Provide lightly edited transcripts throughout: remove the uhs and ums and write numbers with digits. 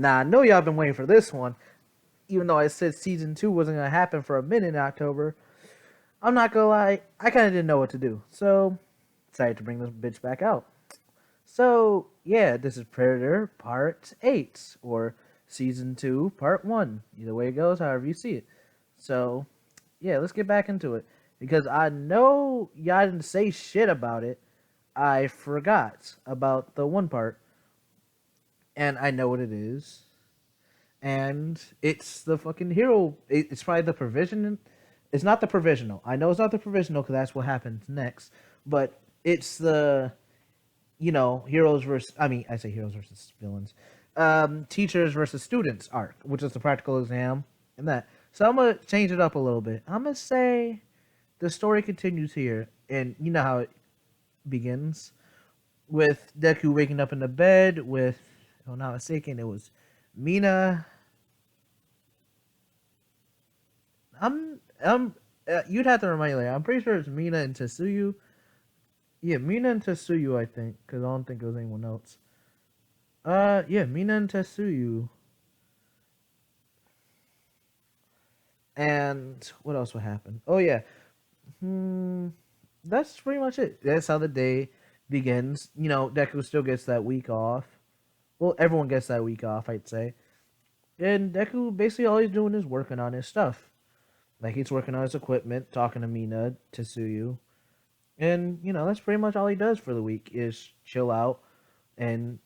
Now, I know y'all been waiting for this one, even though I said season 2 wasn't going to happen for a minute in October. I'm not going to lie, I kind of didn't know what to do. So, decided to bring this bitch back out. So, yeah, this is Predator Part 8, or Season 2, Part 1. Either way it goes, however you see it. So, yeah, let's get back into it. Because I know y'all didn't say shit about it. I forgot about the one part. And I know what it is. And it's the fucking hero. It's probably the provision. It's not the provisional. I know it's not the provisional because that's what happens next. But it's the, heroes versus. I mean, I say heroes versus villains. Teachers versus students arc, which is the practical exam and that. So I'm gonna change it up a little bit. I'm gonna say the story continues here, and you know how it begins with Deku waking up in the bed with, if I'm not mistaken, it was Mina. You'd have to remind me later. I'm pretty sure it's Mina and Tetsuyu. Yeah, Mina and Tetsuyu, I think, because I don't think it was anyone else. Yeah, Mina and Tetsuyu. And what else would happen? Oh yeah, that's pretty much it. That's how the day begins. Deku still gets that week off. Well, everyone gets that week off, I'd say. And Deku basically all he's doing is working on his stuff. Like he's working on his equipment, talking to Mina, Tetsuyu, and that's pretty much all he does for the week is chill out and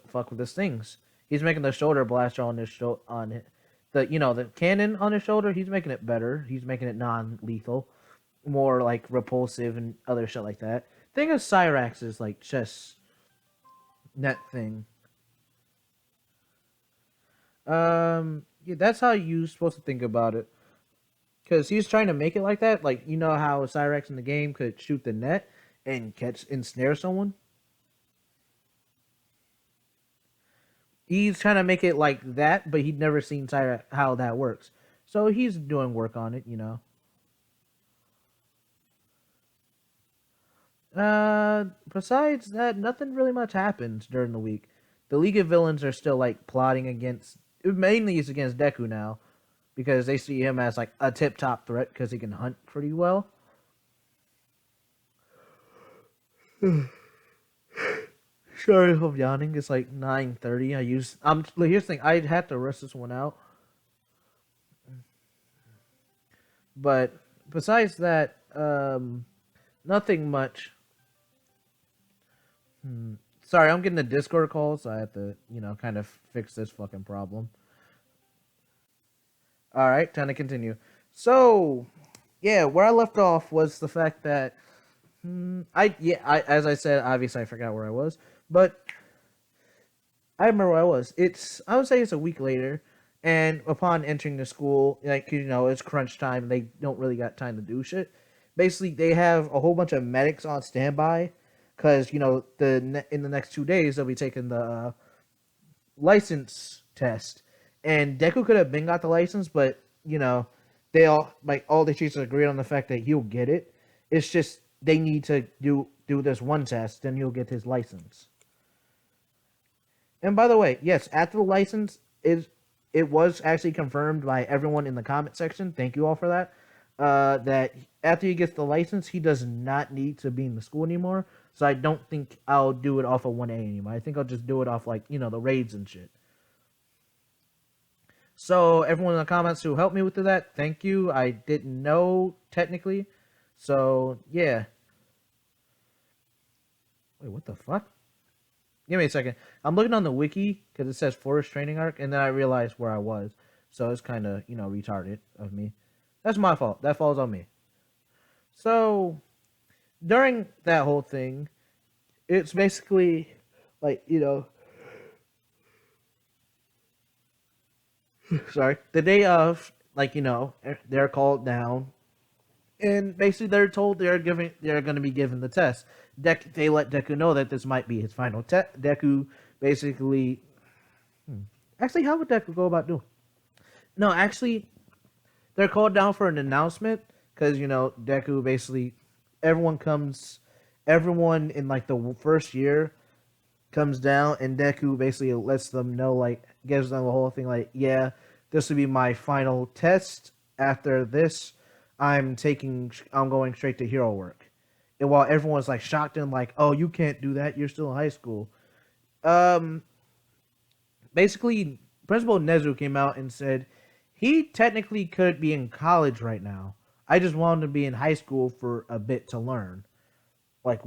fuck with his things. He's making the shoulder blaster on his on it, the cannon on his shoulder. He's making it better. He's making it non-lethal, more like repulsive and other shit like that. Think of Cyrax's like chest net thing. Yeah, that's how you're supposed to think about it. Because he's trying to make it like that. Like, how Cyrax in the game could shoot the net and ensnare someone? He's trying to make it like that, but he'd never seen Cyrax, how that works. So he's doing work on it. Besides that, nothing really much happens during the week. The League of Villains are still, like, plotting against... Mainly it's against Deku now. Because they see him as, like, a tip-top threat because he can hunt pretty well. Sorry if I'm yawning. It's like 9:30. Here's the thing. I had to rush this one out. But besides that, nothing much. Sorry, I'm getting a Discord call, so I have to, kind of fix this fucking problem. All right, time to continue. So, yeah, where I left off was the fact that as I said, obviously I forgot where I was, but I remember where I was. I would say it's a week later, and upon entering the school, like it's crunch time. They don't really got time to do shit. Basically, they have a whole bunch of medics on standby, because in the next 2 days they'll be taking the license test, and Deku could have been got the license, but they all the teachers agreed on the fact that he'll get it. It's just they need to do this one test, then he'll get his license. And by the way, yes, after the license it was actually confirmed by everyone in the comment section. Thank you all for that. That after he gets the license, he does not need to be in the school anymore. So I don't think I'll do it off of 1A anymore. I think I'll just do it off the raids and shit. So everyone in the comments who helped me with that, thank you. I didn't know technically. So yeah. Wait, what the fuck? Give me a second. I'm looking on the wiki because it says Forest Training Arc, and then I realized where I was. So it's kind of, retarded of me. That's my fault. That falls on me. So during that whole thing, it's basically like, sorry, the day of, they're called down, and basically they're told they're going to be given the test. They let Deku know that this might be his final test. Deku basically, actually, how would Deku go about doing? No, actually, they're called down for an announcement because Deku basically, everyone in like the first year comes down, and Deku basically lets them know, like, gives them the whole thing, like, yeah, this will be my final test. After this, I'm going straight to hero work. And while everyone's like shocked and like, oh, you can't do that, you're still in high school. Um, Basically, Principal Nezu came out and said he technically could be in college right now. I just wanted to be in high school for a bit to learn, like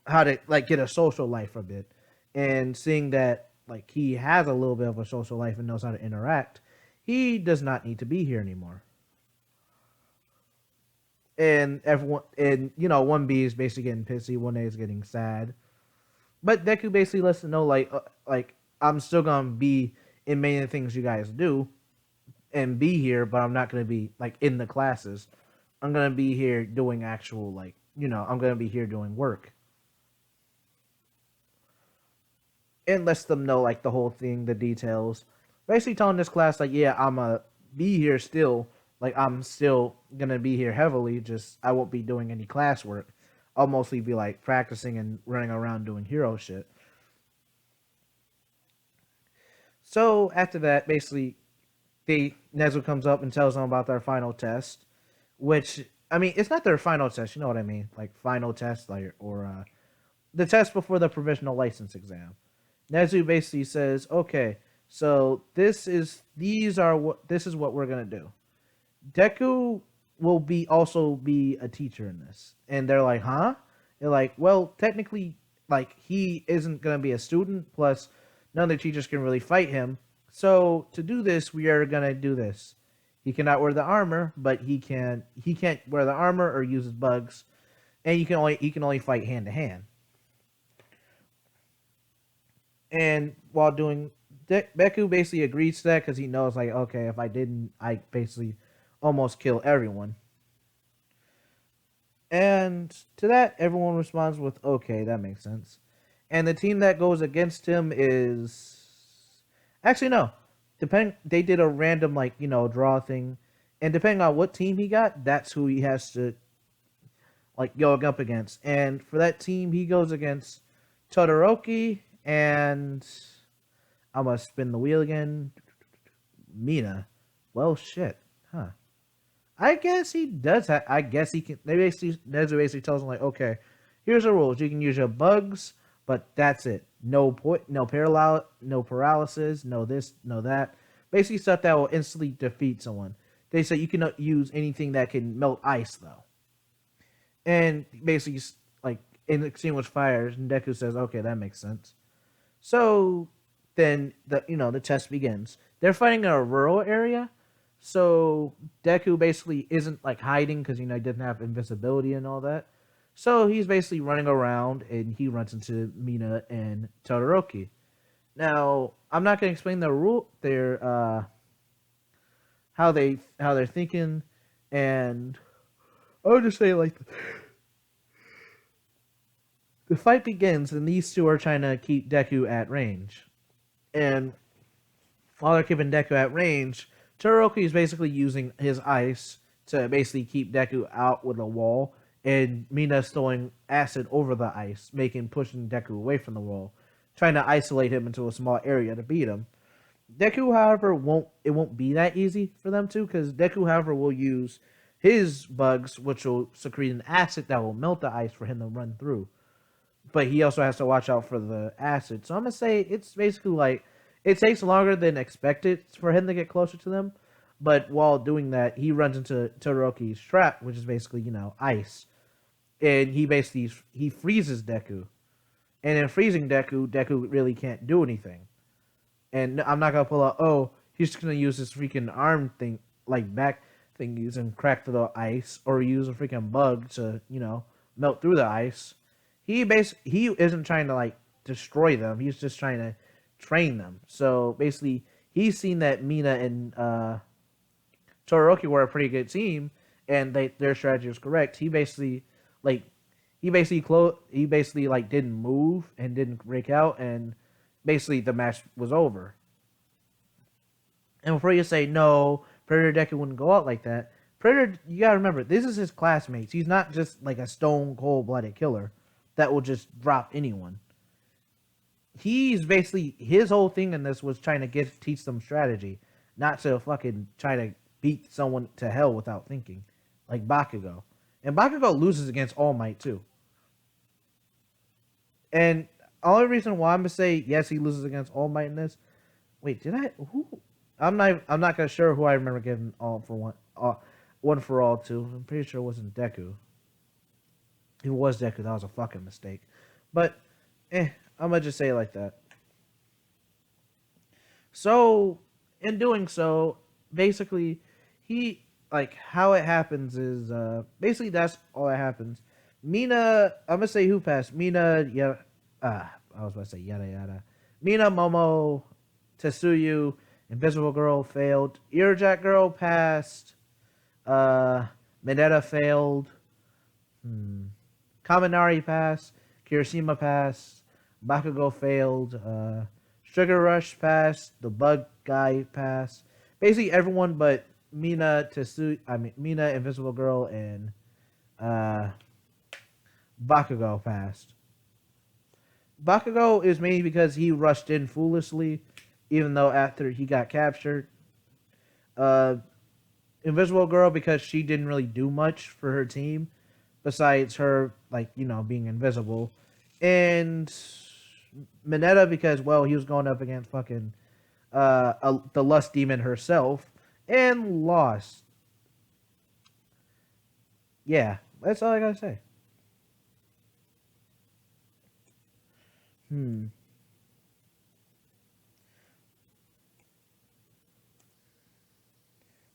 how to like get a social life a bit, and seeing that like he has a little bit of a social life and knows how to interact, he does not need to be here anymore. And everyone, and one B is basically getting pissy, one A is getting sad, but Deku basically lets them know like I'm still gonna be in many of the things you guys do and be here, but I'm not gonna be like in the classes. I'm gonna be here doing actual like I'm gonna be here doing work. And lets them know like the whole thing, the details. Basically telling this class like, yeah, I'ma be here still. Like I'm still gonna be here heavily. Just I won't be doing any classwork. I'll mostly be like practicing and running around doing hero shit. So after that, basically, Nezu comes up and tells them about their final test, which I mean, it's not their final test. You know what I mean? Like final test, like or the test before the provisional license exam. Nezu basically says, "Okay, so this is what we're gonna do. Deku will be a teacher in this," and they're like, "Huh?" They're like, "Well, technically, like he isn't gonna be a student. Plus, none of the teachers can really fight him. So to do this, we are gonna do this. He cannot wear the armor, but he can't wear the armor or use his bugs, and he can only fight hand to hand." And while doing Beku basically agrees to that because he knows like, okay, if I didn't, I basically almost kill everyone. And to that, everyone responds with, okay, that makes sense. And the team that goes against him is actually no. They did a random like draw thing, and depending on what team he got, that's who he has to like go up against. And for that team, he goes against Todoroki and I'm gonna spin the wheel again. Mina. Well, shit, huh? I guess he does. I guess he can. Nezu basically tells him like, okay, here's the rules. You can use your bugs, but that's it. No paralysis, no this, no that. Basically, stuff that will instantly defeat someone. They say you cannot use anything that can melt ice though. And basically, like in extinguish fires, and Deku says, okay, that makes sense. So then the test begins. They're fighting in a rural area, so Deku basically isn't like hiding because he doesn't have invisibility and all that. So he's basically running around and he runs into Mina and Todoroki. Now I'm not gonna explain their how they're thinking, and I'll just say like the fight begins and these two are trying to keep Deku at range. And while they're keeping Deku at range, Todoroki is basically using his ice to basically keep Deku out with a wall, and Mina's throwing acid over the ice, pushing Deku away from the wall, trying to isolate him into a small area to beat him. Deku, however, won't be that easy for them to, because Deku, however, will use his bugs, which will secrete an acid that will melt the ice for him to run through. But he also has to watch out for the acid. So I'm gonna say it's basically like it takes longer than expected for him to get closer to them. But while doing that, he runs into Todoroki's trap, which is basically ice, and he freezes Deku. And in freezing Deku, Deku really can't do anything. And I'm not gonna pull out. Oh, he's just gonna use this freaking arm thing, like back thingies, and crack through the ice, or use a freaking bug to melt through the ice. He isn't trying to like destroy them. He's just trying to train them. So basically, he's seen that Mina and Todoroki were a pretty good team, and their strategy was correct. Like he basically like didn't move and didn't break out, and basically the match was over. And before you say no, Predator Deku wouldn't go out like that. Predator, you gotta remember, this is his classmates. He's not just like a stone cold blooded killer that will just drop anyone. he's basically his whole thing in this was trying to teach them strategy, not to fucking try to beat someone to hell without thinking, like Bakugo. And Bakugo loses against All Might too. And only reason why I'm gonna say yes, he loses against All Might in this. Wait, did I? Who? I'm not. I'm not gonna sure who I remember giving all for one. One for all to. I'm pretty sure it wasn't Deku. If it was Deku, that was a fucking mistake. But, I'm gonna just say it like that. So, in doing so, basically, he like how it happens is basically that's all that happens. Mina, I'm gonna say who passed. Mina, yeah, I was about to say yada yada. Mina, Momo, Tetsuyu, Invisible Girl failed. Earjack Girl passed. Uh, Mineta failed. Kaminari passed. Kirishima passed. Bakugo failed. Sugar Rush passed. The Bug Guy passed. Basically everyone but Mina, Mina, Invisible Girl, and uh, Bakugo passed. Bakugo is mainly because he rushed in foolishly, even though after he got captured. Uh, Invisible Girl because she didn't really do much for her team, besides her being invisible, and Mineta because he was going up against fucking the lust demon herself and lost. Yeah, that's all I gotta say. Hmm.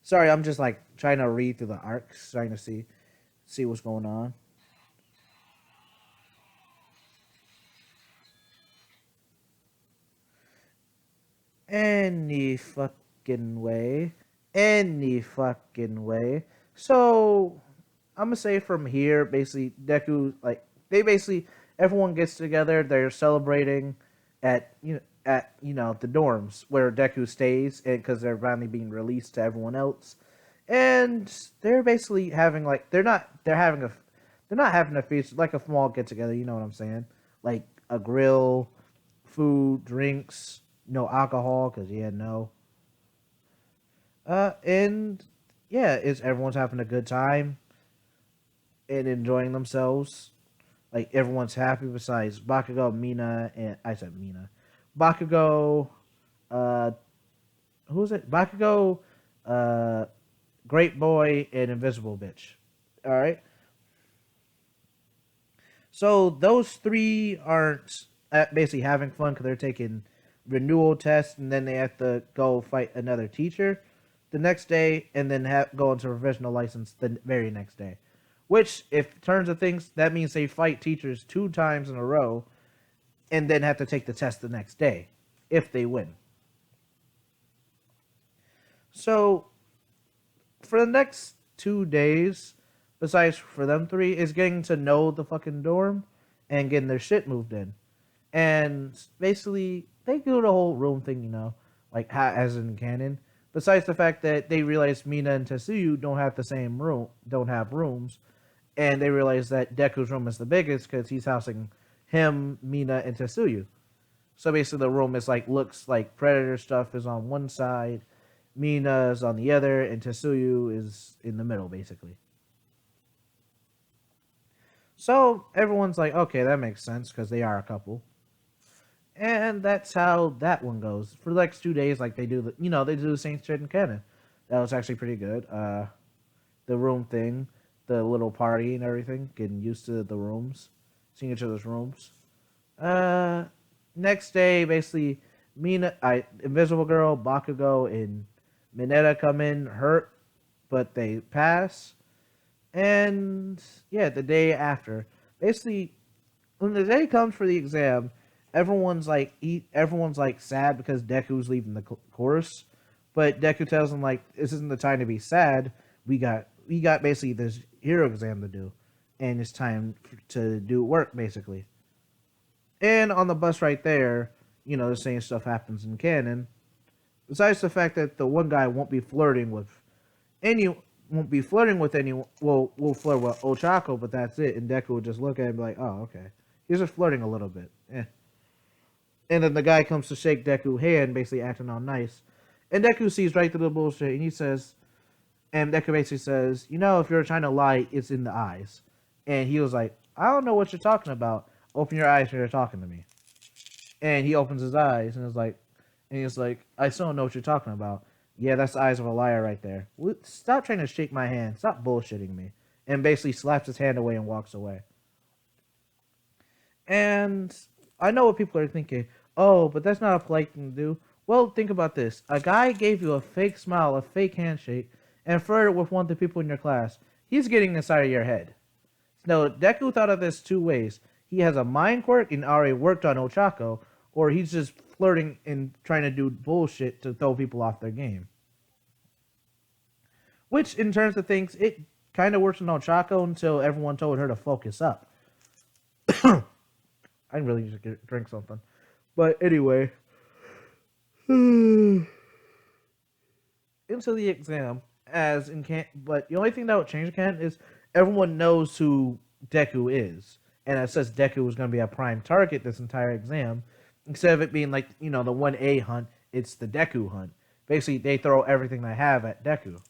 Sorry, I'm just like trying to read through the arcs, trying to see what's going on. Any fucking way. Any fucking way. So I'm gonna say from here, basically, Deku they basically everyone gets together. They're celebrating at the dorms where Deku stays, and because they're finally being released to everyone else, and they're basically having they're not having a feast like a small get together. You know what I'm saying? Like a grill, food, drinks, no alcohol because no. And yeah, it's everyone's having a good time and enjoying themselves. Like everyone's happy besides Bakugo, Mina, and I said Mina, Bakugo. Uh, who's it? Bakugo, uh, Great Boy, and Invisible Bitch. All right. So those three aren't basically having fun because they're taking renewal tests and then they have to go fight another teacher the next day and then go into provisional license the very next day. Which, if turns of things, that means they fight teachers 2 times in a row and then have to take the test the next day if they win. So for the next 2 days, besides for them three, is getting to know the fucking dorm and getting their shit moved in. And basically, they do the whole room thing, like as in canon. Besides the fact that they realize Mina and Tetsuyu don't have rooms, and they realize that Deku's room is the biggest because he's housing him, Mina, and Tetsuyu. So basically, the room is looks like Predator stuff is on one side, Mina's on the other, and Tetsuyu is in the middle, basically. So everyone's like, okay, that makes sense because they are a couple, and that's how that one goes for the next 2 days. Like they do the same shit in canon. That was actually pretty good. The room thing, the little party and everything, getting used to the rooms, seeing each other's rooms. Uh, Next day, basically, Invisible Girl, Bakugo, and Mineta come in hurt, but they pass. And yeah, the day after, basically, when the day comes for the exam, everyone's like sad because Deku's leaving the course, but Deku tells them like this isn't the time to be sad. We got basically this hero exam to do, and it's time to do work basically. And on the bus right there, the same stuff happens in canon. Besides the fact that the one guy any won't be flirting with anyone. Well, will flirt with Ochako, but that's it. And Deku will just look at him and be like, "Oh, okay." He's just flirting a little bit. And then the guy comes to shake Deku's hand, basically acting all nice. And Deku sees right through the bullshit, and he says, and Deku basically says, if you're trying to lie, it's in the eyes. And he was like, I don't know what you're talking about. Open your eyes when you're talking to me. And he opens his eyes and he's like, I still don't know what you're talking about. Yeah, that's the eyes of a liar right there. Stop trying to shake my hand. Stop bullshitting me. And basically slaps his hand away and walks away. And I know what people are thinking. Oh, but that's not a polite thing to do. Well, think about this. A guy gave you a fake smile, a fake handshake, and flirted with one of the people in your class. He's getting inside of your head. Now, Deku thought of this two ways. He has a mind quirk and already worked on Ochako, or he's just flirting and trying to do bullshit to throw people off their game. Which, in terms of things, it kind of works on Ochako until everyone told her to focus up. I really need to drink something. But anyway, into the exam, as in can, but the only thing that would change can is everyone knows who Deku is, and it says Deku was going to be a prime target this entire exam. Instead of it being like the 1A hunt, it's the Deku hunt. Basically, they throw everything they have at Deku,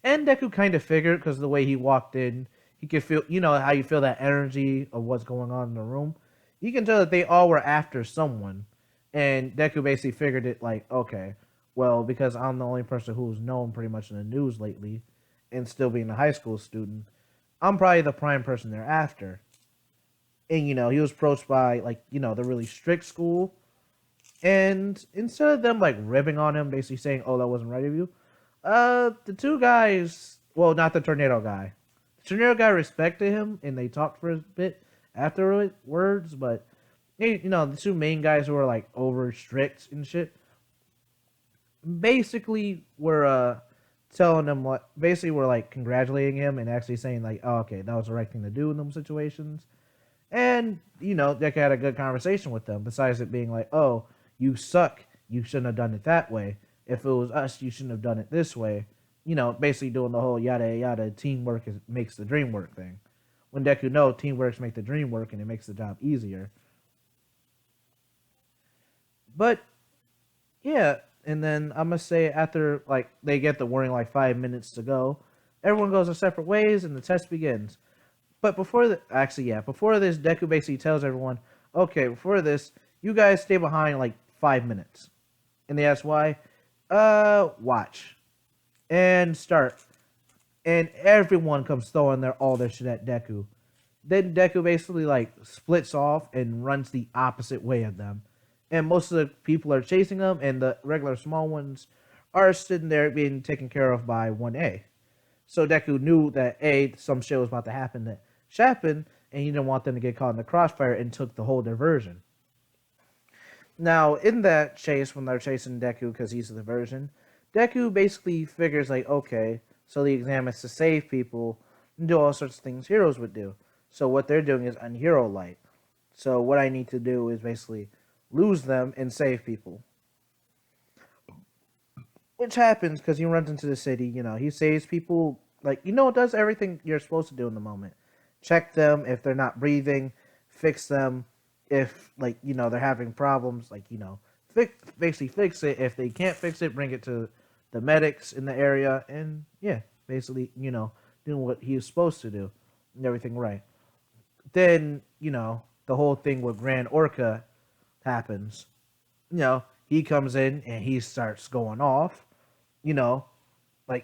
and Deku kind of figured because the way he walked in, he could feel how you feel that energy of what's going on in the room. You can tell that they all were after someone, and Deku basically figured it like, okay, well, because I'm the only person who's known pretty much in the news lately, and still being a high school student, I'm probably the prime person they're after. And he was approached by the really strict school, and instead of them like ribbing on him, basically saying, "Oh, that wasn't right of you," the two guys, well, not the tornado guy. The tornado guy respected him, and they talked for a bit afterwards, but the two main guys who were like over strict and shit, basically were telling him what basically were like congratulating him and actually saying like, oh, okay, that was the right thing to do in those situations. And Deku had a good conversation with them. Besides it being like, oh, you suck, you shouldn't have done it that way. If it was us, you shouldn't have done it this way. Basically doing the whole yada yada teamwork makes the dream work thing. When Deku knows teamwork makes the dream work and it makes the job easier. But yeah, and then I'm gonna say after like they get the warning like 5 minutes to go, everyone goes their separate ways and the test begins. But before before this, Deku basically tells everyone, okay, before this, you guys stay behind like 5 minutes. And they ask why. Watch. And start. And everyone comes throwing all their shit at Deku. Then Deku basically like splits off and runs the opposite way of them. And most of the people are chasing him, and the regular small ones are sitting there being taken care of by 1A. So Deku knew that some shit was about to happen that happened, and he didn't want them to get caught in the crossfire and took the whole diversion. Now, in that chase, when they're chasing Deku because he's the diversion, Deku basically figures like, okay, so the exam is to save people and do all sorts of things heroes would do. So what they're doing is unhero light. So what I need to do is basically lose them and save people. Which happens because he runs into the city, he saves people, does everything you're supposed to do in the moment. Check them if they're not breathing, fix them if, they're having problems, basically fix it. If they can't fix it, bring it to the medics in the area, and yeah, basically, doing what he was supposed to do and everything right. Then, the whole thing with Grand Orca happens. He comes in and he starts going off,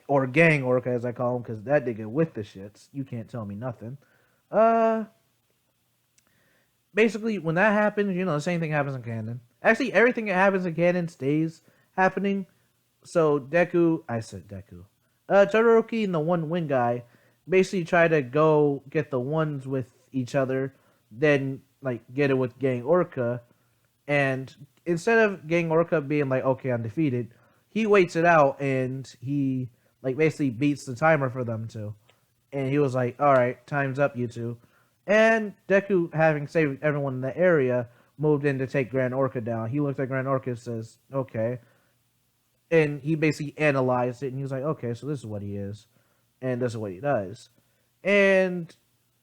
or Gang Orca as I call him, because that nigga with the shits. You can't tell me nothing. Basically, when that happens, the same thing happens in canon. Actually, everything that happens in canon stays happening. So I said Deku. Todoroki and the one win guy basically try to go get the ones with each other, then get it with Gang Orca, and instead of Gang Orca being like, okay, I'm defeated, he waits it out and he basically beats the timer for them two. And he was like, all right, time's up, you two. And Deku, having saved everyone in the area, moved in to take Grand Orca down. He looked at Grand Orca and says, okay. And he basically analyzed it and he was like, okay, so this is what he is. And this is what he does. And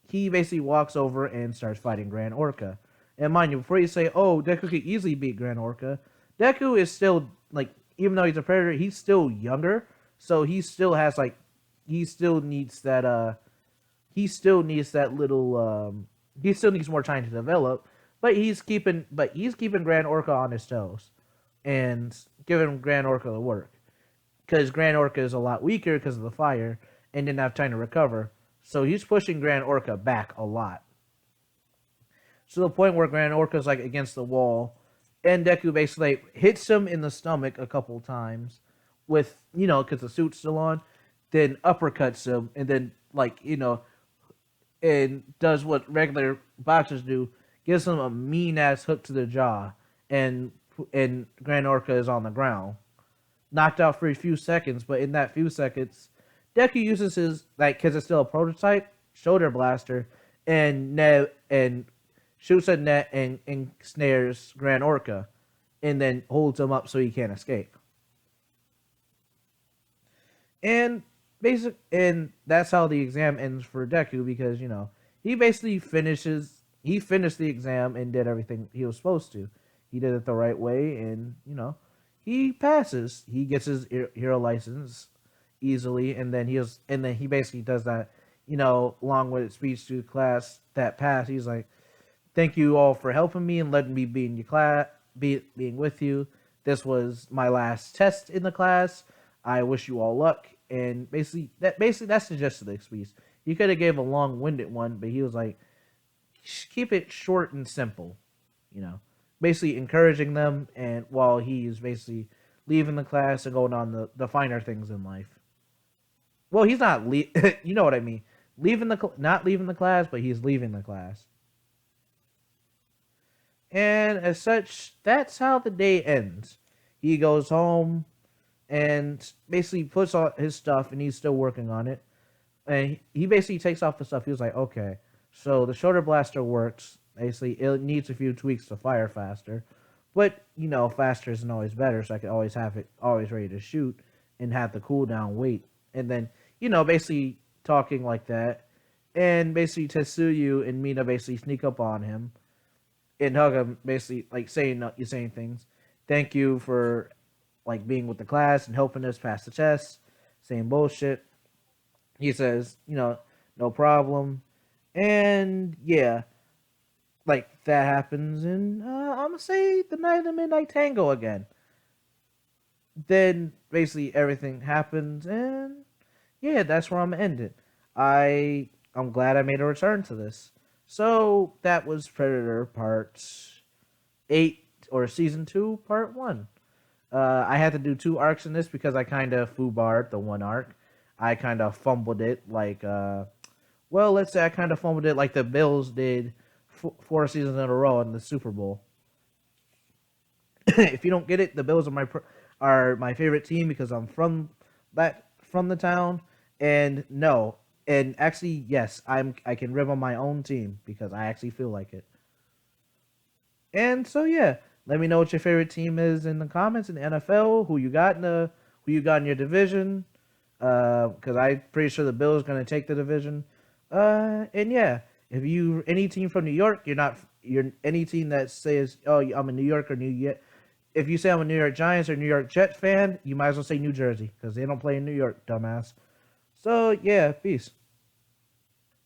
he basically walks over and starts fighting Grand Orca. And mind you, before you say, "Oh, Deku could easily beat Grand Orca," Deku is still like, even though he's a predator, he's still younger, so he still has like, he still needs that he still needs that little he still needs more time to develop. But he's keeping Grand Orca on his toes and giving Grand Orca the work because Grand Orca is a lot weaker because of the fire and didn't have time to recover. So he's pushing Grand Orca back a lot to the point where Grand Orca's like against the wall, and Deku basically hits him in the stomach a couple times with because the suit's still on, then uppercuts him, and then and does what regular boxers do, gives him a mean ass hook to the jaw, and Grand Orca is on the ground, knocked out for a few seconds. But in that few seconds, Deku uses his because it's still a prototype shoulder blaster, and shoots a net and snares Grand Orca, and then holds him up so he can't escape. And that's how the exam ends for Deku because he finished the exam and did everything he was supposed to. He did it the right way, and he passes. He gets his hero license easily, and then he basically does that long-winded speech to the class that passed. He's like, "Thank you all for helping me and letting me be in your class, being with you. This was my last test in the class. I wish you all luck." And basically that's the gist of the speech. He could have gave a long-winded one, but he was like, keep it short and simple, basically encouraging them, and while he's basically leaving the class and going on the finer things in life. Well, he's not you know what I mean. Not leaving the class, but he's leaving the class. And as such, that's how the day ends. He goes home and basically puts on his stuff, and he's still working on it. And he basically takes off the stuff. He was like, "Okay, so the shoulder blaster works. Basically, it needs a few tweaks to fire faster, but faster isn't always better. So I could always have it always ready to shoot and have the cooldown wait." And then basically talking like that, and basically Tetsuyu and Mina basically sneak up on him and hug him, basically like saying things. "Thank you for being with the class and helping us pass the test." Same bullshit. He says, "No problem." And yeah, that happens, and I'm gonna say the night of the Midnight Tango again. Then basically everything happens, and yeah, that's where I'm gonna end it. I'm glad I made a return to this. So that was Predator Part 8, or Season 2, Part 1. I had to do 2 arcs in this because I kind of foobarred the 1 arc. I kind of fumbled it let's say I kind of fumbled it like the Bills did 4 seasons in a row in the Super Bowl. If you don't get it, the Bills are my favorite team because I'm from the town, and no, and actually yes, I can rib on my own team because I actually feel like it. And so yeah, let me know what your favorite team is in the comments in the NFL. Who you got in your division? Because I'm pretty sure the Bills going to take the division. And yeah, if you any team from New York, you're any team that says, "Oh, I'm a New York or New York." If you say I'm a New York Giants or New York Jets fan, you might as well say New Jersey because they don't play in New York, dumbass. So yeah, peace.